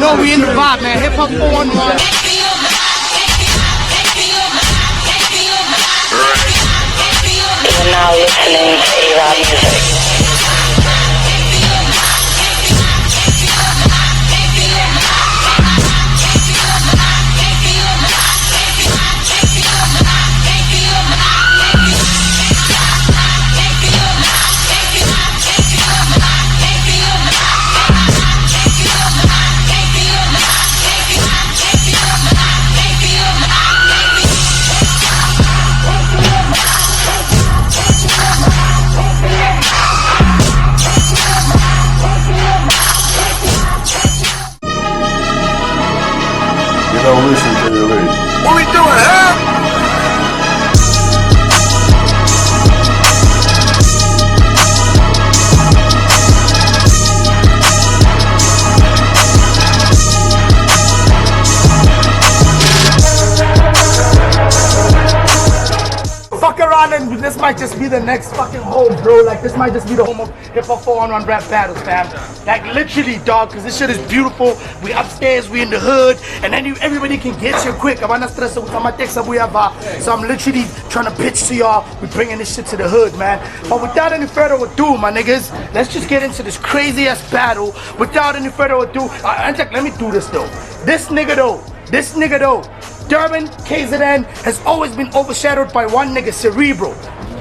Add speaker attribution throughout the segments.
Speaker 1: know we in the vibe, man. Hip hop 411.
Speaker 2: You're now listening to A-Rod Music.
Speaker 3: Don't listen to your lead.
Speaker 1: What we doing, huh? Fuck around and this might just be the next fucking home, bro. Like this might just be the home of hip hop 411 rap battles, fam. Like literally, dog, cause this shit is beautiful. We upstairs, we in the hood, and then everybody can get here quick. So I'm literally trying to pitch to y'all. We bringing this shit to the hood, man. But without any further ado, my niggas, let's just get into this crazy ass battle. Without any further ado, let me do this though. This nigga though. Durban, KZN has always been overshadowed by one nigga, Cerebral.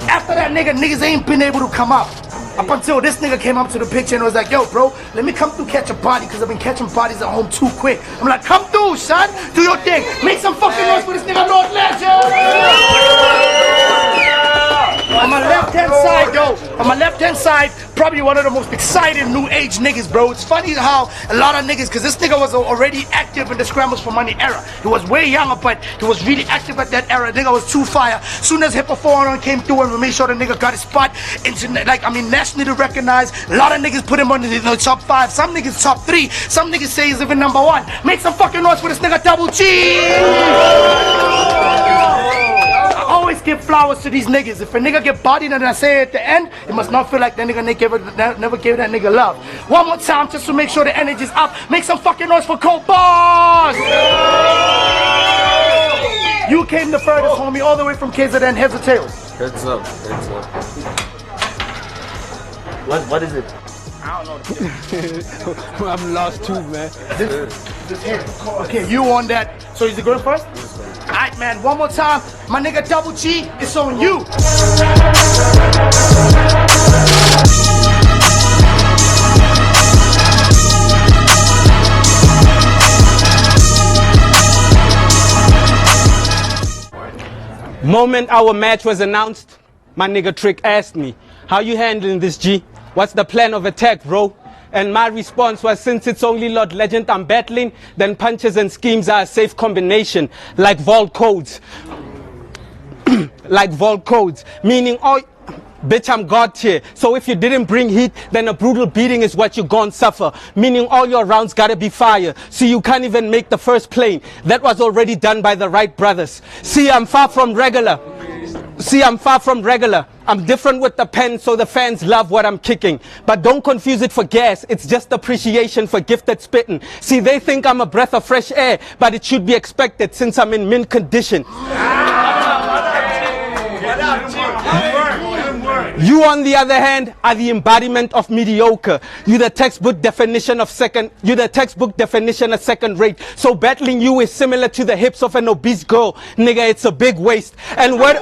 Speaker 1: After that nigga, niggas ain't been able to come up. Up until this nigga came up to the picture and was like, yo, bro, let me come through catch a body because I've been catching bodies at home too quick. I'm like, come through, son. Do your thing. Make some fucking noise for this nigga, Lord Legend. On my left-hand side, yo. On my left-hand side, probably one of the most exciting new age niggas, bro. It's funny how a lot of niggas, because this nigga was already active in the Scrambles for Money era. He was way younger, but he was really active at that era. Nigga was too fire. Soon as Hip Hop 411 came through and we made sure the nigga got his spot, nationally recognized. A lot of niggas put him on the top 5. Some niggas top 3. Some niggas say he's even number 1. Make some fucking noise for this nigga, Double G. I always give flowers to these niggas. If a nigga get bodied and I say it at the end, it must not feel like that nigga never gave that nigga love. One more time just to make sure the energy's up. Make some fucking noise for Cold Boss! You came the furthest, homie, all the way from KZN. Heads or tails?
Speaker 3: Heads up.
Speaker 1: What is it?
Speaker 4: I don't know. I'm lost too, man.
Speaker 1: This head. Okay, you on that. So is it going first? Alright, man, one more time. My nigga Double G, it's on you.
Speaker 4: Moment our match was announced, my nigga Trick asked me, how you handling this, G? What's the plan of attack, bro? And my response was, since it's only Lord Legend I'm battling, then punches and schemes are a safe combination, like vault codes. Like vault codes, meaning all... Bitch, I'm God tier. So if you didn't bring heat, then a brutal beating is what you gon' suffer. Meaning all your rounds gotta be fire. So you can't even make the first plane. That was already done by the Wright brothers. See, I'm far from regular. I'm different with the pen, so the fans love what I'm kicking. But don't confuse it for gas, it's just appreciation for gifted spitting. See, they think I'm a breath of fresh air, but it should be expected since I'm in mint condition. You, on the other hand, are the embodiment of mediocre. You're the textbook definition of second rate. So battling you is similar to the hips of an obese girl. Nigga, it's a big waste. And word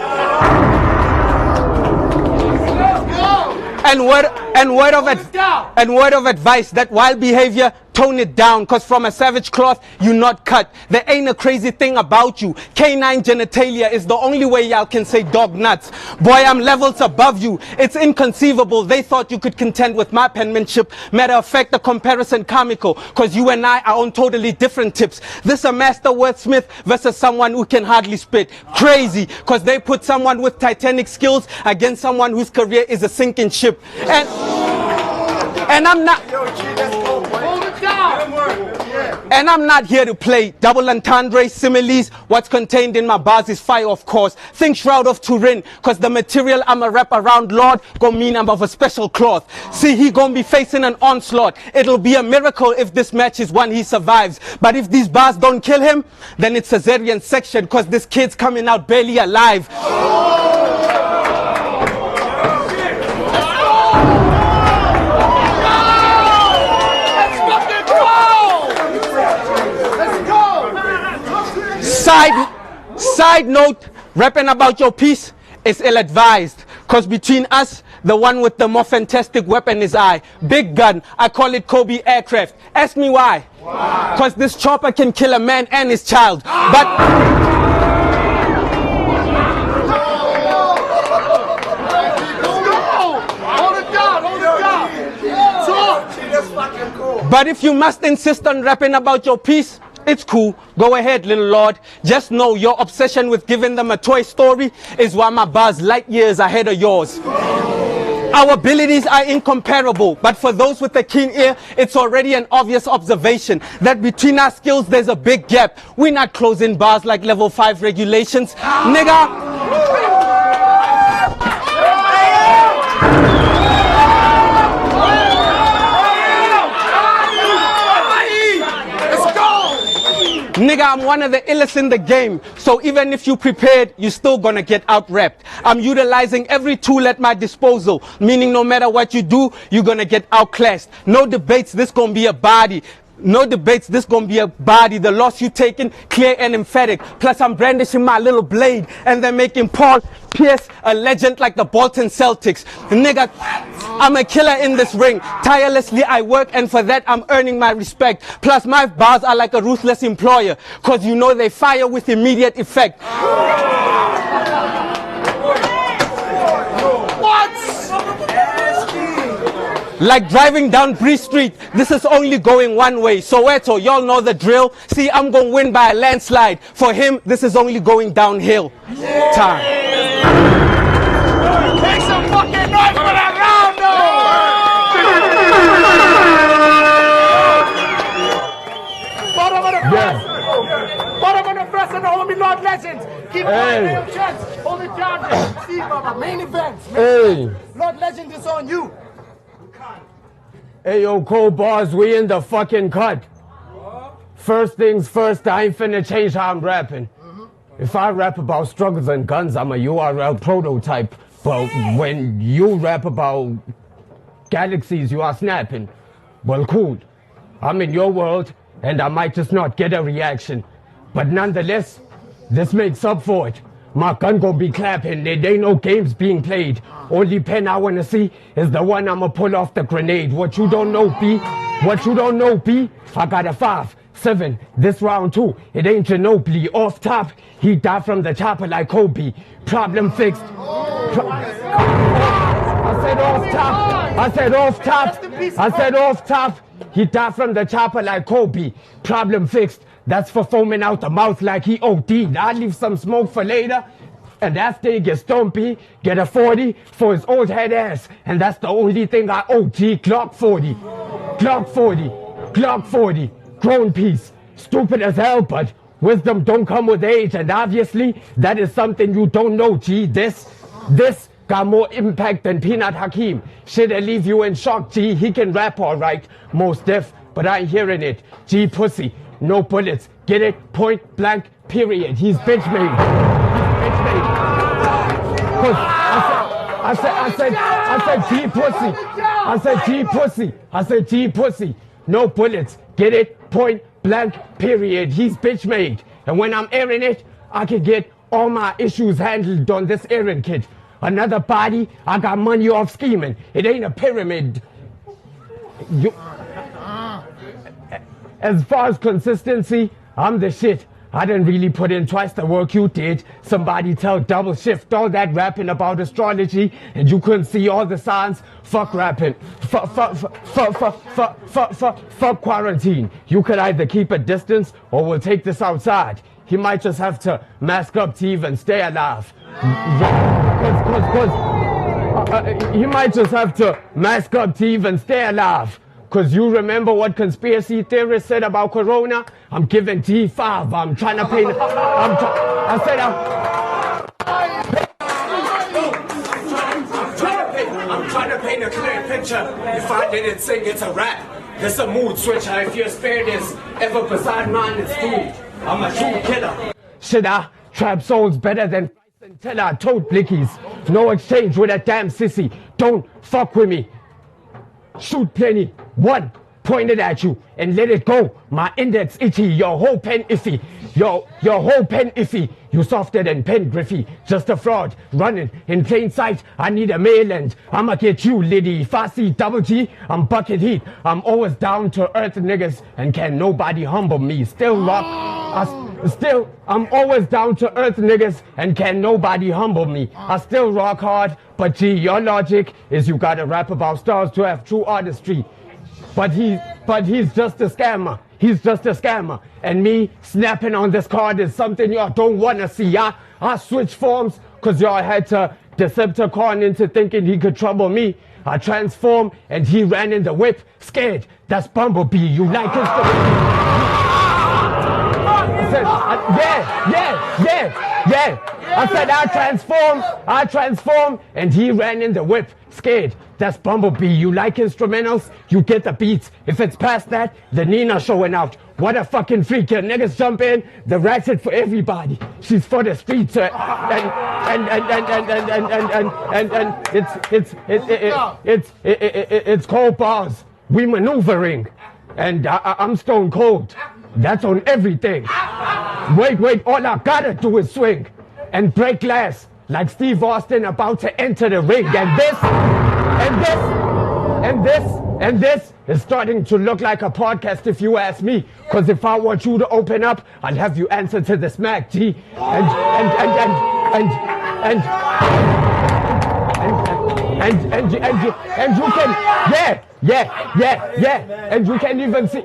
Speaker 4: of advice, that wild behavior, tone it down, cause from a savage cloth, you not cut. There ain't a crazy thing about you. Canine genitalia is the only way y'all can say dog nuts. Boy, I'm levels above you. It's inconceivable. They thought you could contend with my penmanship. Matter of fact, the comparison comical, cause you and I are on totally different tips. This a master wordsmith versus someone who can hardly spit. Crazy, cause they put someone with titanic skills against someone whose career is a sinking ship. And I'm not...
Speaker 1: Hold it down.
Speaker 4: And I'm not here to play double entendre, similes. What's contained in my bars is fire, of course. Think Shroud of Turin, cause the material I'ma wrap around Lord gon' mean I'm of a special cloth. See, he gon' be facing an onslaught. It'll be a miracle if this match is one he survives. But if these bars don't kill him, then it's cesarean section, cause this kid's coming out barely alive. Side note, rapping about your piece is ill-advised. Cause between us, the one with the more fantastic weapon is I. Big gun, I call it Kobe aircraft. Ask me why. Cause this chopper can kill a man and his child. But if you must insist on rapping about your piece, it's cool. Go ahead, little lord. Just know your obsession with giving them a Toy Story is why my bars light years ahead of yours. Our abilities are incomparable, but for those with a keen ear, it's already an obvious observation that between our skills there's a big gap. We're not closing bars like level 5 regulations. Nigga. Nigga, I'm one of the illest in the game. So even if you prepared, you still gonna get out-rapped. I'm utilizing every tool at my disposal, meaning no matter what you do, you're gonna get outclassed. No debates, this gonna be a body. No debates, this gonna be a body. The loss you taking, clear and emphatic. Plus I'm brandishing my little blade and they're making Paul Pierce a legend like the Bolton Celtics. Nigga, I'm a killer in this ring. Tirelessly I work and for that I'm earning my respect. Plus my bars are like a ruthless employer, cause you know they fire with immediate effect. Like driving down Bree Street, this is only going one way. Soweto, y'all know the drill. See, I'm gonna win by a landslide. For him, this is only going downhill. Time.
Speaker 1: Make some fucking noise for that round, though! Bottom of the press and the homie Lord Legends. Keep on your chest. Hold it down. See, Baba, main events.
Speaker 5: Hey.
Speaker 1: Lord Legend is on you.
Speaker 5: Hey, yo, cold bars, we in the fucking cut. First things first, I ain't finna change how I'm rapping. If I rap about struggles and guns, I'm a URL prototype. But when you rap about galaxies, you are snapping. Well, cool. I'm in your world, and I might just not get a reaction. But nonetheless, this makes up for it. My gun gon' be clapping, there ain't no games being played. Only pen I wanna see is the one I'ma pull off the grenade. What you don't know, B? What you don't know, B? I got a 5-7, this round 2. It ain't Ginobili. Off top, he died from the chopper like Kobe. Problem fixed. I said off top. I said off top. I said off top. He died from the chopper like Kobe. Problem fixed. That's for foaming out the mouth like he OD'd. I leave some smoke for later. And after he gets stumpy, get a 40 for his old head ass. And that's the only thing I OG. Glock 40. Glock 40. Glock 40. Grown piece. Stupid as hell, but wisdom don't come with age. And obviously, that is something you don't know, G. This got more impact than Peanut Hakeem. Shit'll leave you in shock, G. He can rap alright. Most deaf, but I ain't hearing it. G pussy. No bullets. Get it? Point blank, period. He's bitch made. He's bitch made. I said G pussy. I said G pussy. I said G pussy. No bullets. Get it? Point blank, period. He's bitch made. And when I'm airing it, I can get all my issues handled on this errand kit. Another body, I got money off scheming. It ain't a pyramid. As far as consistency, I'm the shit. I didn't really put in twice the work you did. Somebody tell double shift all that rapping about astrology and you couldn't see all the signs. Fuck rapping. Fuck quarantine. You could either keep a distance or we'll take this outside. He might just have to mask up to even stay alive. He might just have to mask up to even stay alive. Cause you remember what conspiracy theorists said about Corona? I'm giving T5. I'm trying to paint. I said I'm trying to paint a clear picture. If I didn't sing, it's a rap. It's a mood switcher. If your spirit is ever beside mine, it's food. I'm a true killer. Shit, trap souls better than until I told blickies. No exchange with a damn sissy. Don't fuck with me. Shoot plenty. One pointed at you and let it go. My index itchy. Your whole pen iffy. Your whole pen iffy. You softer than pen griffy. Just a fraud. Running in plain sight. I need a mainland. I'ma get you, Liddy. If I see double G, I'm bucket heat. I'm always down to earth niggas and can nobody humble me. Still rock. I'm always down to earth niggas and can nobody humble me. I still rock hard, but gee, your logic is you gotta rap about stars to have true artistry. But he's just a scammer. He's just a scammer. And me snapping on this card is something y'all don't wanna see. I switch forms cause y'all had to Decepticon into thinking he could trouble me. I transform and he ran in the whip, scared. That's Bumblebee. You like his yeah. I said I transform, and he ran in the whip, scared. That's Bumblebee. You like instrumentals? You get the beats. If it's past that, the Nina showing out. What a fucking freak. Your niggas jump in, the ratchet for everybody. She's for the streets, and it's cold bars. We maneuvering, and I'm stone cold. That's on everything. Wait, all I gotta do is swing and break glass like Steve Austin about to enter the ring. And this is starting to look like a podcast if you ask me. Cause if I want you to open up, I'll have you answer to the smack, G. And you can, and you can even see,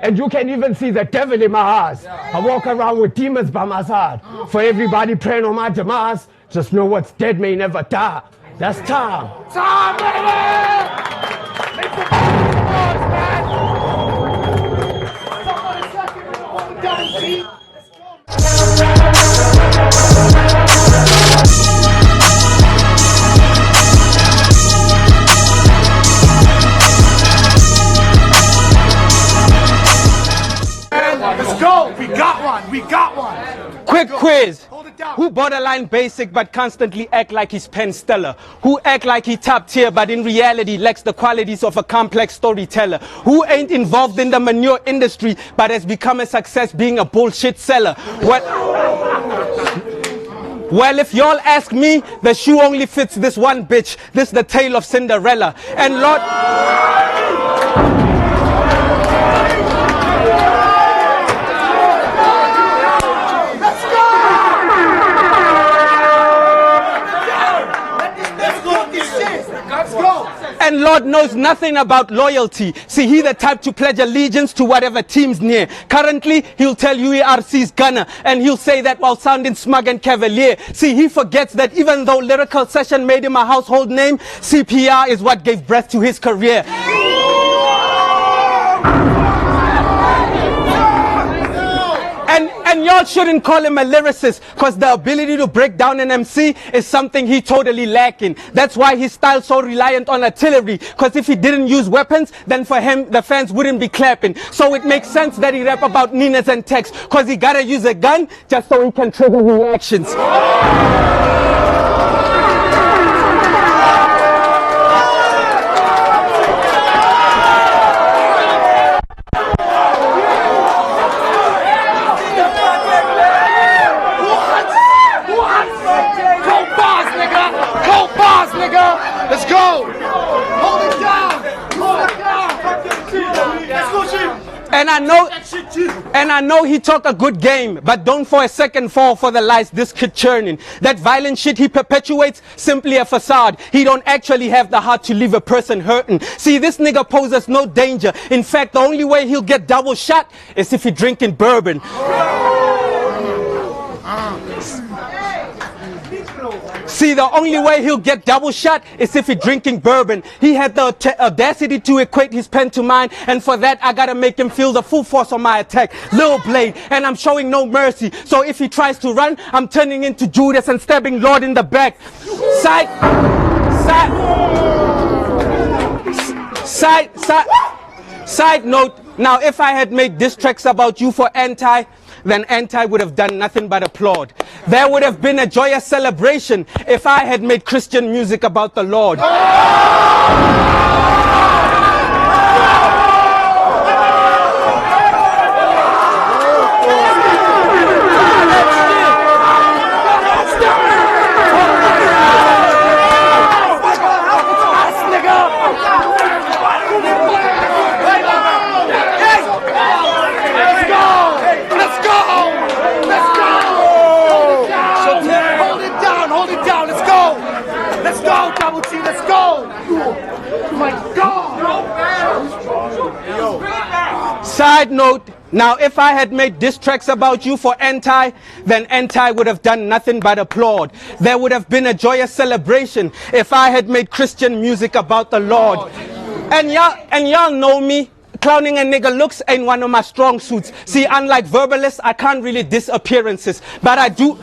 Speaker 5: and you can even see the devil in my eyes. I walk around with demons by my side. For everybody praying on my demise, just know what's dead may never die. That's time.
Speaker 1: Time, baby! Make some noise, man! Someone a second, what we done, G? Let's go! We got one!
Speaker 4: Quick quiz.
Speaker 1: Hold it down.
Speaker 4: Who borderline basic but constantly act like he's pen stellar? Who act like he top tier but in reality lacks the qualities of a complex storyteller? Who ain't involved in the manure industry but has become a success being a bullshit seller? Well, if y'all ask me, the shoe only fits this one bitch. This the tale of Cinderella. And Lord... And Lord knows nothing about loyalty. See, he the type to pledge allegiance to whatever team's near. Currently, he'll tell you ERC's gunner, and he'll say that while sounding smug and cavalier. See, he forgets that even though lyrical session made him a household name, CPR is what gave breath to his career. And y'all shouldn't call him a lyricist, cause the ability to break down an MC is something he totally lacking. That's why his style's so reliant on artillery, cause if he didn't use weapons, then for him the fans wouldn't be clapping. So it makes sense that he rap about Ninas and Tex, cause he gotta use a gun just so he can trigger reactions.
Speaker 1: Let's go! Hold it down! Hold it down! Let's go, Chief!
Speaker 4: And I know he talk a good game, but don't for a second fall for the lies this kid churning. That violent shit he perpetuates, simply a facade. He don't actually have the heart to leave a person hurting. See, this nigga poses no danger. In fact, the only way he'll get double shot is if he drinking bourbon. See, the only way he'll get double shot is if he's drinking bourbon. He had the audacity to equate his pen to mine, and for that I gotta make him feel the full force of my attack. Lil Blade, and I'm showing no mercy. So if he tries to run, I'm turning into Judas and stabbing Lord in the back. Side note, now if I had made diss tracks about you for Anti, then Anti would have done nothing but applaud. There would have been a joyous celebration if I had made Christian music about the Lord. Side note, now if I had made diss tracks about you for Anti, then Anti would have done nothing but applaud. There would have been a joyous celebration if I had made Christian music about the Lord. And y'all know me. Clowning a nigga looks ain't one of my strong suits. See, unlike verbalists, I can't really diss appearances. But I do,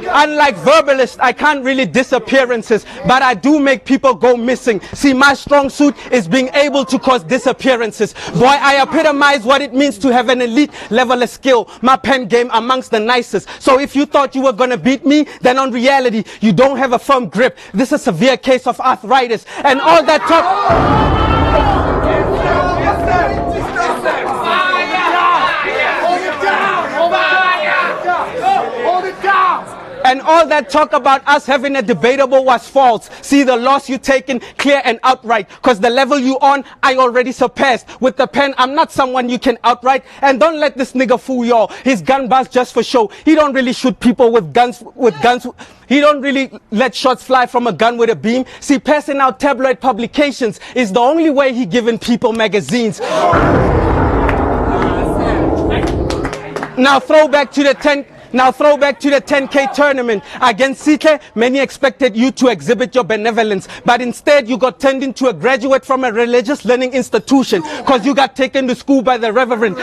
Speaker 4: unlike verbalists, I can't really diss appearances, but I do make people go missing. See, my strong suit is being able to cause disappearances. Boy, I epitomize what it means to have an elite level of skill. My pen game amongst the nicest. So if you thought you were gonna beat me, then on reality, you don't have a firm grip. This is a severe case of arthritis. And all that talk... And all that talk about us having a debatable was false. See, the loss you taken clear and outright. Cause the level you on, I already surpassed. With the pen, I'm not someone you can outright. And don't let this nigga fool y'all. His gun buzz just for show. He don't really shoot people with guns. He don't really let shots fly from a gun with a beam. See, passing out tabloid publications is the only way he giving people magazines. Now throwback to the 10K tournament. Against Sitle, many expected you to exhibit your benevolence, but instead you got turned into a graduate from a religious learning institution because you got taken to school by the reverend.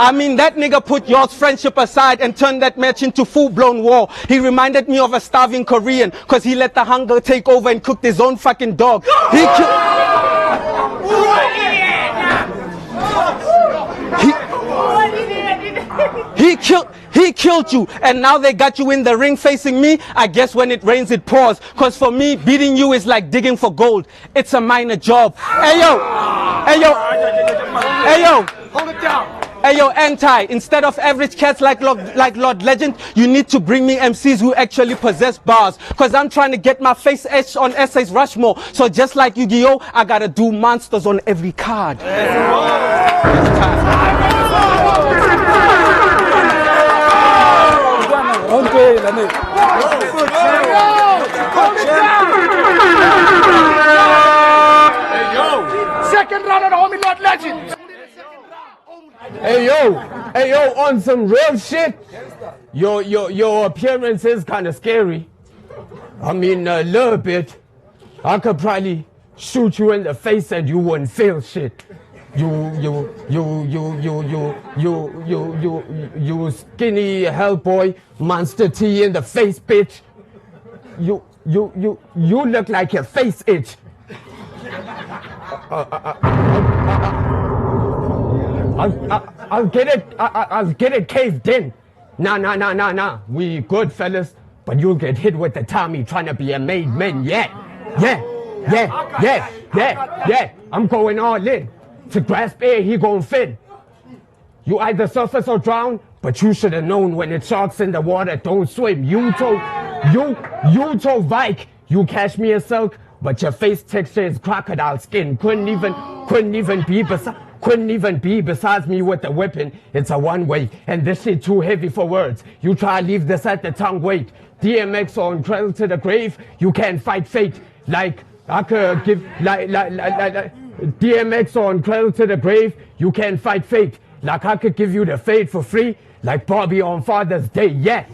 Speaker 4: I mean, that nigga put y'all's friendship aside and turned that match into full-blown war. He reminded me of a starving Korean because he let the hunger take over and cooked his own fucking dog. He killed you, and now they got you in the ring facing me. I guess when it rains it pours, cause for me beating you is like digging for gold. It's a minor job. Hey yo, hold it down. Hey yo, Anti, instead of average cats like Lord Legend, you need to bring me MCs who actually possess bars. Cause I'm trying to get my face etched on essays Rushmore. So just like Yu-Gi-Oh, I gotta do monsters on every card.
Speaker 1: Second round of the homie Lord Legend.
Speaker 5: Hey yo, on some real shit. Your appearance is kind of scary. I mean, a little bit. I could probably shoot you in the face and you wouldn't feel shit. You skinny hellboy, monster T in the face, bitch. You look like your face itch. I'll get it caved in. Nah. We good fellas, but you'll get hit with the Tommy trying to be a made man. Yeah. I'm going all in. To grasp air, he gon' fit. You either surface or drown, but you should have known when it's sharks in the water, don't swim. You told Vike, you cashmere silk, but your face texture is crocodile skin. Couldn't even be beside. couldn't even be besides me with the weapon. It's a one-way, and this shit too heavy for words. You try to leave this at the tongue, wait. DMX on Cradle to the Grave, you can't fight fate. Like, I could give, like DMX on Cradle to the Grave, you can't fight fate. Like, I could give you the fade for free, like Bobby on Father's Day, yeah.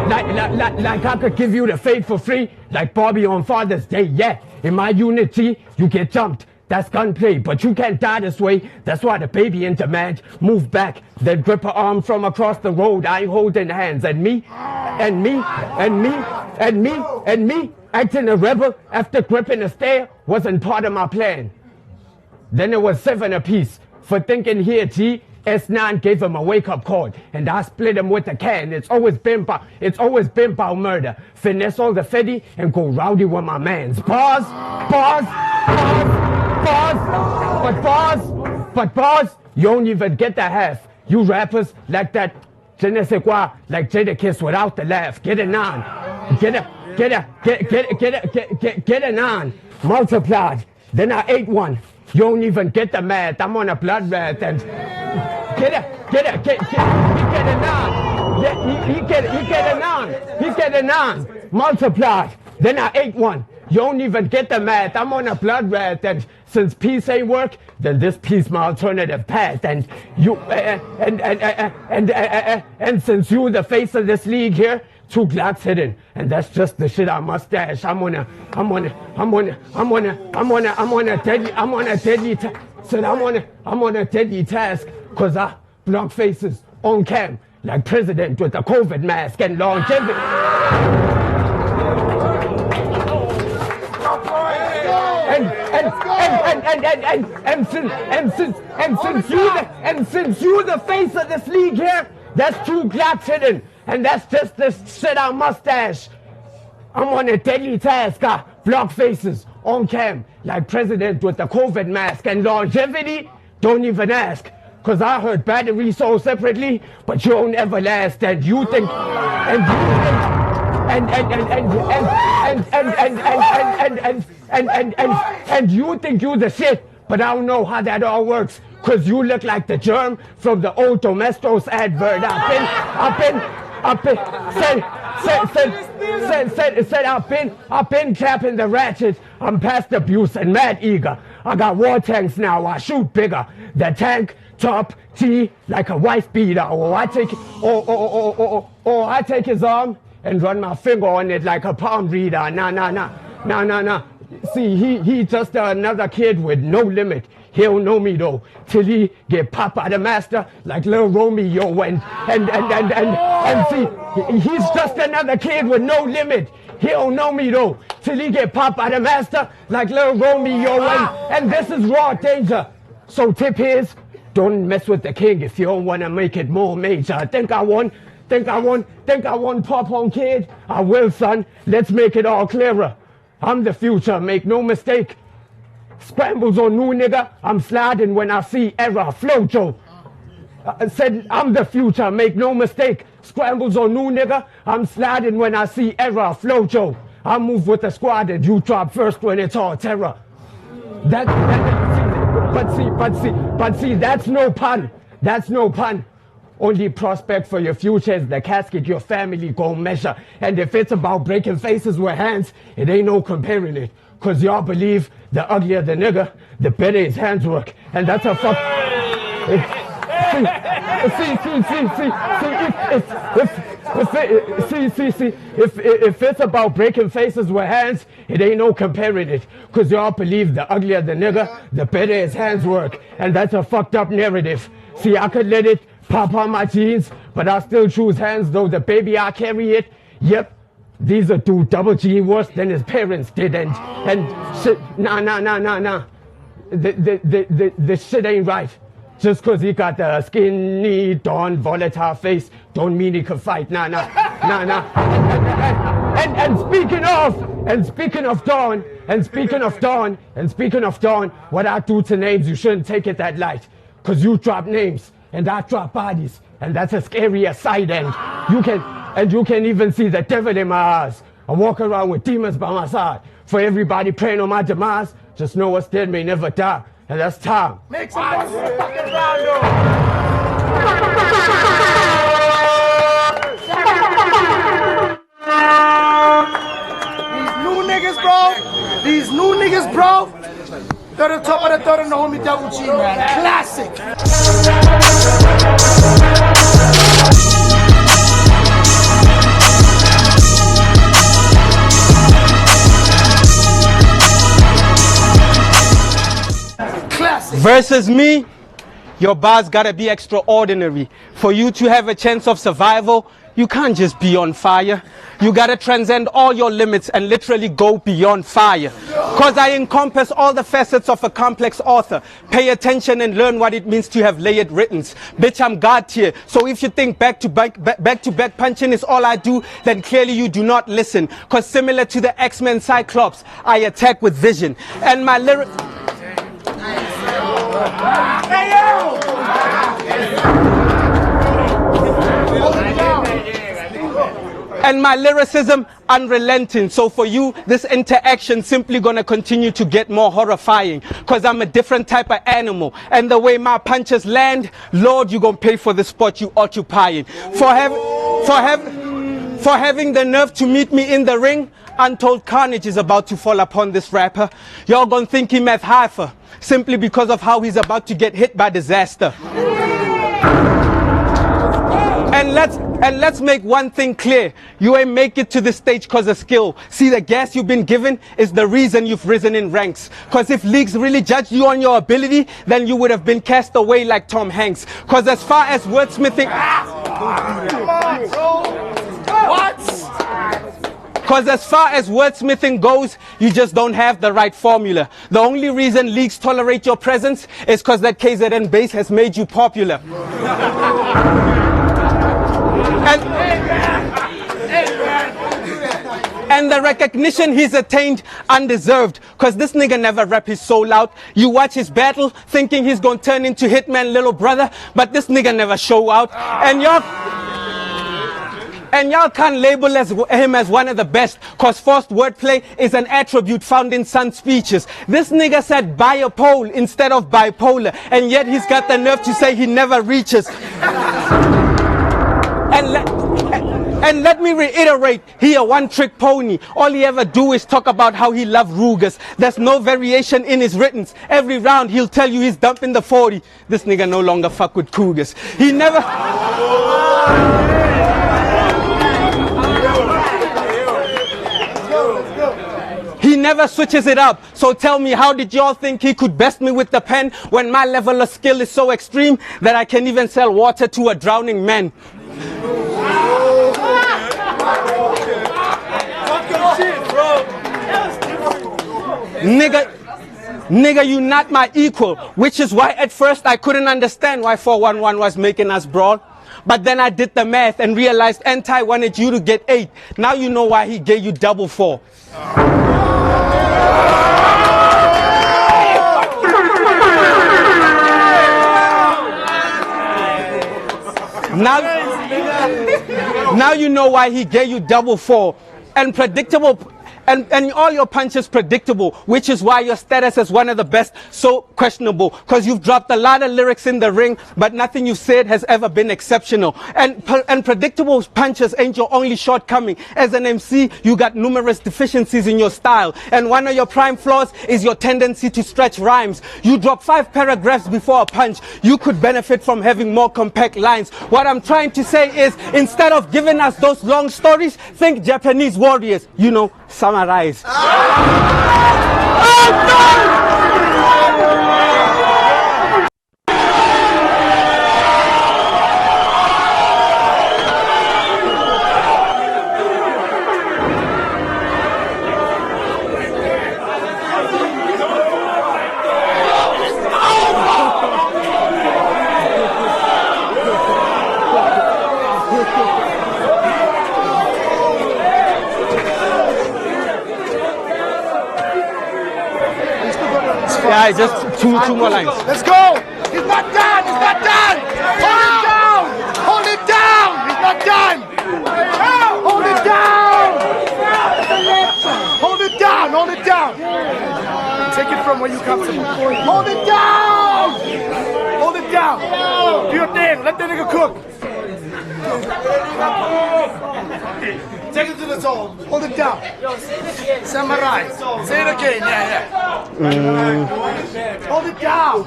Speaker 5: Like I could give you the fade for free, like Bobby on Father's Day, yeah. In my unity, you get jumped. That's gunplay, but you can't die this way. That's why the baby in demand. Move back, then grip her arm from across the road. I ain't holding hands. And me, acting a rebel after gripping a stair wasn't part of my plan. Then it was 7 apiece for thinking here, G. S9 gave him a wake-up call, and I split him with a can. It's always been about murder. Finesse all the fetty and go rowdy with my mans. Pause. But pause, you don't even get the half. You rappers like that, je ne sais quoi, like Jadakiss without the laugh. Get it on. Get it on. Multiplied. Then I ate one. You don't even get the math. I'm on a blood bath and get it on. Yeah, he get it on. Multiplied. Then I ate one. You don't even get the math. I'm on a blood bath, and since peace ain't work, then this peace my alternative path. And you and since you the face of this league here, 2 Glocks hidden, and that's just the shit I mustache. I'm on a deadly task, cause I block faces on cam like president with a COVID mask and longevity. And since you the face of this league here, that's 2 Glocks hidden, and that's just the shit I mustache. I'm on a deadly task. I block faces on cam like president with the COVID mask and longevity. Don't even ask, cause I heard battery sold separately, but you don't ever last. And you think, and you think you the shit, but I don't know how that all works, cause you look like the germ from the old Domestos advert. I've been capping the ratchet. I'm past abuse and mad eager. I got war tanks now, I shoot bigger. The tank top T like a wife beater. Or I take his arm and run my finger on it like a palm reader. Nah. See, he just another kid with no limit. He'll know me though, till he get pop by the master like Lil Romeo and see, he's just another kid with no limit. He'll know me though, till he get pop by the master like Lil Romeo and this is raw danger. So tip is, don't mess with the king if you don't wanna make it more major. Think I won pop on kid? I will, son, let's make it all clearer. I'm the future, make no mistake. Scrambles on new nigga, I'm sliding when I see error. Flojo said I'm the future, make no mistake. Scrambles on new nigga, I'm sliding when I see error. Flojo, I move with the squad and you drop first when it's all terror. But see, that's no pun. That's no pun. Only prospect for your future is the casket your family gon' measure. And if it's about breaking faces with hands, it ain't no comparing it. Cause y'all believe the uglier the nigga, the better his hands work. And that's a fuck. If it's about breaking faces with hands, it ain't no comparing it. Cause y'all believe the uglier the nigga, the better his hands work. And that's a fucked up narrative. See, I could let it pop on my jeans, but I still choose hands though the baby I carry it. Yep. These are 2 double G worse than his parents did, and shit, nah. The shit ain't right. Just cause he got the skinny, dawn, volatile face, don't mean he can fight. Nah. And speaking of dawn, what I do to names, you shouldn't take it that light. Cause you drop names, and I drop bodies, and that's a scarier sight, and you can even see the devil in my eyes. I walk around with demons by my side. For everybody praying on my demise, just know what's dead may never die. And that's time.
Speaker 1: Make some noise for fucking Thando. These new niggas, bro. They're the top of the third and the homie Double G, man. Classic. Classic.
Speaker 4: Versus me, your bars gotta be extraordinary. For you to have a chance of survival, you can't just be on fire. You gotta transcend all your limits and literally go beyond fire. Cause I encompass all the facets of a complex author. Pay attention and learn what it means to have layered writtens. Bitch, I'm God tier. So if you think back to back punching is all I do, then clearly you do not listen. Cause similar to the X-Men Cyclops, I attack with vision. And my lyrics... And my lyricism unrelenting. So for you, this interaction simply gonna continue to get more horrifying. Cause I'm a different type of animal. And the way my punches land, Lord, you gonna pay for the spot you occupying. For having the nerve to meet me in the ring, untold carnage is about to fall upon this rapper. Y'all gonna think he meth hypher, simply because of how he's about to get hit by disaster. And let's make one thing clear. You ain't make it to this stage cause of skill. See, the gas you've been given is the reason you've risen in ranks. Cause if leagues really judged you on your ability, then you would have been cast away like Tom Hanks. Cause as far as wordsmithing... Cause as far as wordsmithing goes, you just don't have the right formula. The only reason leagues tolerate your presence is cause that KZN base has made you popular. And the recognition he's attained undeserved, cause this nigga never rap his soul out. You watch his battle thinking he's gonna turn into Hitman little brother, but this nigga never show out. And y'all can't label him as one of the best, cause forced wordplay is an attribute found in some speeches. This nigga said biopole instead of bipolar, and yet he's got the nerve to say he never reaches. And let me reiterate, he a one-trick pony. All he ever do is talk about how he love Rugas. There's no variation in his writtens. Every round he'll tell you he's dumping the 40. This nigga no longer fuck with Cougars. He never... He never switches it up. So tell me, how did y'all think he could best me with the pen when my level of skill is so extreme that I can even sell water to a drowning man? Nigga, you not my equal, which is why at first I couldn't understand why 411 was making us brawl. But then I did the math and realized Anti wanted you to get 8. Now you know why he gave you double 4. Now you know why he gave you double 4. And predictable. And all your punches predictable, which is why your status as one of the best so questionable. Cause you've dropped a lot of lyrics in the ring, but nothing you've said has ever been exceptional. And predictable punches ain't your only shortcoming. As an MC, you got numerous deficiencies in your style. And one of your prime flaws is your tendency to stretch rhymes. You drop 5 paragraphs before a punch. You could benefit from having more compact lines. What I'm trying to say is, instead of giving us those long stories, think Japanese warriors. You know, summarize. Yeah, just two more lines.
Speaker 1: Let's go! He's not done! He's not done! Hold it down! Hold it down! He's not done! Hold it down! Hold it down! Hold it down! Take it from where you come from. Hold it down! Hold it down. Do your thing. Let that nigga cook. Take it to the soul. Hold it down. Samurai. Say it again. Yeah. Hold it down.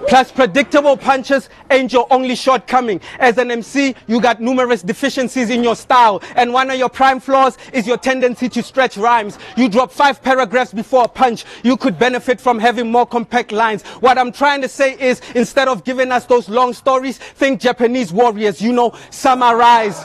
Speaker 4: Plus, predictable punches ain't your only shortcoming. As an MC, you got numerous deficiencies in your style. And one of your prime flaws is your tendency to stretch rhymes. You drop 5 paragraphs before a punch. You could benefit from having more compact lines. What I'm trying to say is, instead of giving us those long stories, think Japanese warriors, you know, summarize.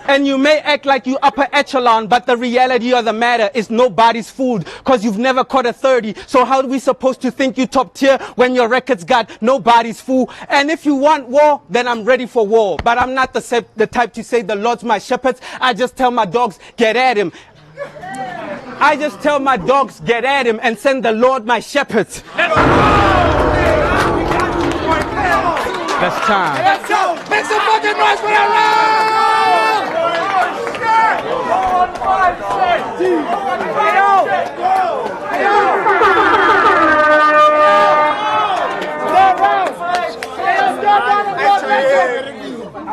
Speaker 4: And you may act like you upper echelon, but the reality of the matter is nobody's fooled, cause you've never caught a 30. So how are we supposed to think you top tier when your records got nobody's fool? And if you want war, then I'm ready for war. But I'm not the type to say the Lord's my shepherds. I just tell my dogs, get at him. I just tell my dogs, get at him, and send the Lord my shepherds. That's time.
Speaker 1: Let's go! Make some fucking noise for that round!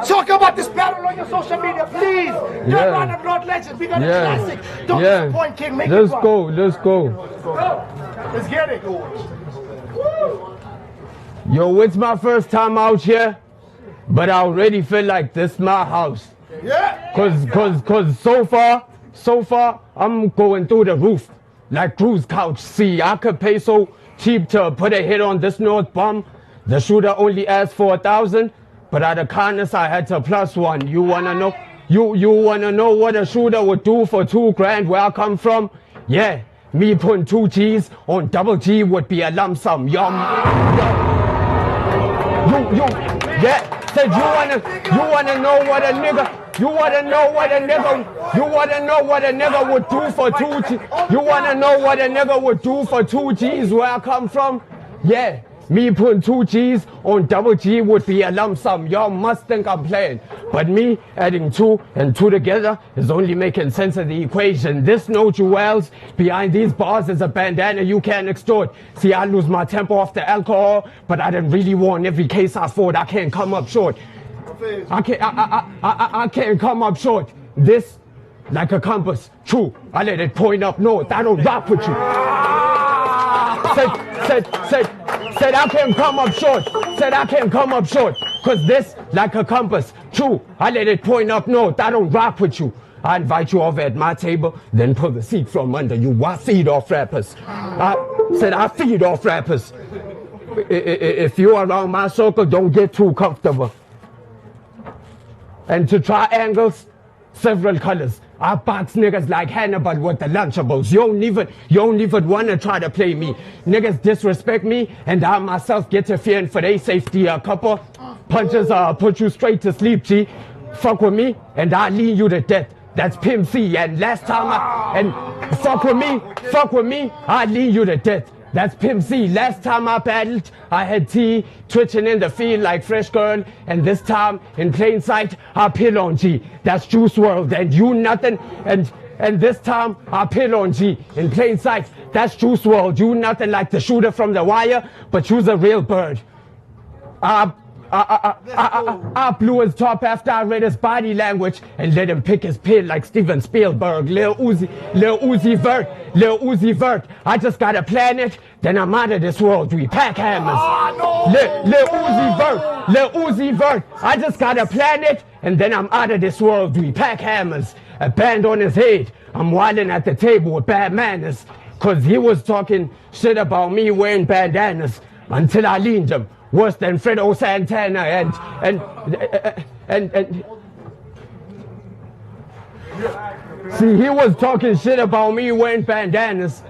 Speaker 1: Talk about this battle on your social media, please. Don't run a Blood Legend. We got a classic. Don't disappoint, King. Make
Speaker 5: Let's
Speaker 1: it run.
Speaker 5: go. Let's go.
Speaker 1: Let's get it.
Speaker 5: Yo, it's my first time out here, but I already feel like this is my house.
Speaker 1: Yeah.
Speaker 5: Cause so far, I'm going through the roof like cruise couch. See, I could pay so cheap to put a hit on this North bum. The shooter only asked for 1,000, but out of kindness I had to plus one. You wanna know? You wanna know what a shooter would do for 2 grand where I come from? Yeah, me putting 2 G's on double G would be a lump sum. Yum. Yeah. Said you wanna know what a nigga. You wanna know what a nigga would do for 2 G's. You wanna know what a nigga would do for 2 G's where I come from? Yeah. Me putting 2 G's on double G would be a lump sum. Y'all must think I'm playing. But me adding 2 and 2 together is only making sense of the equation. This no jewels. Behind these bars is a bandana you can't extort. See, I lose my temper off the alcohol, but I didn't really want every case I fought. I can't come up short. I can't come up short. This, like a compass, true. I let it point up north. I don't rock with you. Said I can't come up short. Said I can't come up short. Cause this, like a compass, true. I let it point up north. I don't rock with you. I invite you over at my table, then pull the seat from under you. I feed off rappers. I feed off rappers. If you're around my circle, don't get too comfortable. And to triangles, several colors. I box niggas like Hannibal with the Lunchables. You don't even wanna try to play me. Niggas disrespect me, and I myself get to fearing for their safety. A couple punches put you straight to sleep, G. Fuck with me, and I lead you to death. That's Pimp C, and last time fuck with me, I lead you to death. That's Pimp C. Last time I battled, I had T twitching in the field like Fresh Girl, and this time, in plain sight, I pill on G. That's Juice WRLD, and you nothing, and this time, I pill on G. In plain sight, that's Juice WRLD. You nothing like the shooter from The Wire, but you's a real bird. I blew his top after I read his body language and let him pick his pill like Steven Spielberg. Lil Uzi Vert. I just got a planet, then I'm out of this world. We pack hammers. Lil Uzi Vert. I just got a planet, and then I'm out of this world. We pack hammers. A band on his head. I'm wilding at the table with bad manners. Cause he was talking shit about me wearing bandanas until I leaned him. Worse than Fredo Santana and see, he was talking shit about me wearing bandanas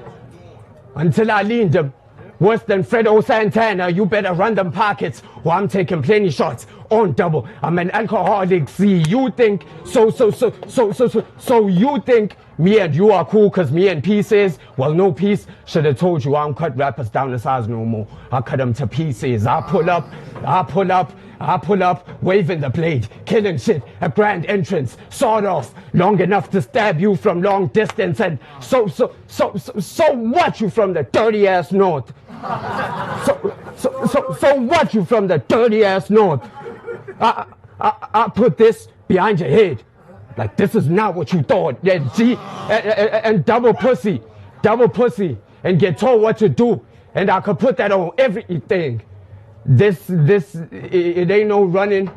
Speaker 5: until I leaned him. Worse than Fredo Santana. You better run them pockets, or I'm taking plenty shots. on double. I'm an alcoholic. See, you think so you think me and you are cool because me and Peace is? Well, no, Peace should have told you I don't cut rappers down to size no more. I cut them to pieces. I pull up, waving the blade, killing shit, a grand entrance, sawed off, long enough to stab you from long distance, and so what you from the dirty ass north? So what you from the dirty ass north? I put this behind your head. Like, this is not what you thought. Yeah, and double pussy, and get told what to do. And I could put that on everything. It ain't no running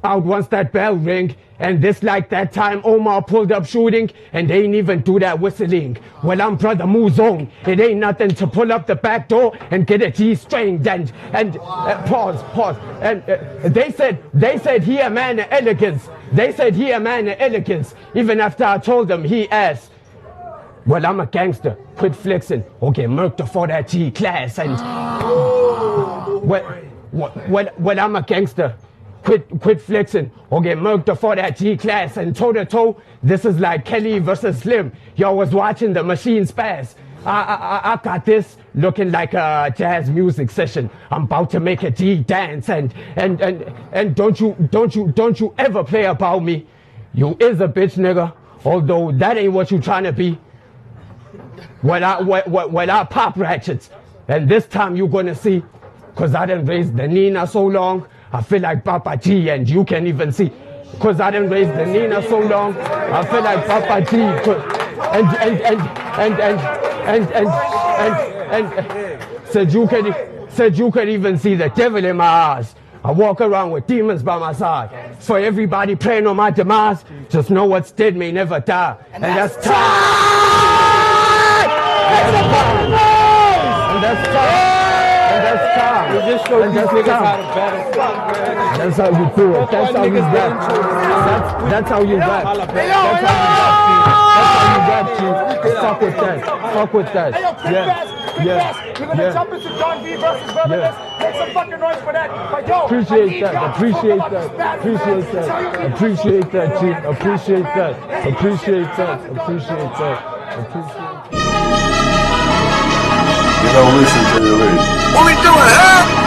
Speaker 5: out once that bell ring. And this like that time Omar pulled up shooting and they ain't even do that whistling. Well, I'm Brother Moose on. It ain't nothing to pull up the back door and get a G-string and pause. And they said he a man of elegance. They said he a man of elegance. Even after I told them he asked. Well, I'm a gangster. Quit flexing or get murked for that G-class. And well, I'm a gangster. Quit flexing or get murked for that G-class. And toe-to-toe, this is like Kelly versus Slim. Y'all was watching the machine spaz. I got this looking like a jazz music session. I'm about to make a G dance. And don't you ever play about me. You is a bitch nigga, although that ain't what you trying to be. When I pop ratchets, and this time you gonna see, cause I done raised the Nina so long, I feel like Papa G, and you can't even see, cause I done raised the Nina so long, I feel like Papa G, and said you could even see the devil in my eyes. I walk around with demons by my side. For everybody praying on my demise, just know what's dead may never die, and that's time. And that's time.
Speaker 4: You just showed these niggas how to battle.
Speaker 5: That's how you do it. That's how you rap. That's how you rap. That's how you rap, G. Fuck with that.
Speaker 1: Yeah. We're gonna jump into John V versus Brother. Make some fucking noise for that. But yo,
Speaker 5: appreciate that, G. Appreciate that.
Speaker 3: You don't listen to your lady.
Speaker 6: What we doing, huh?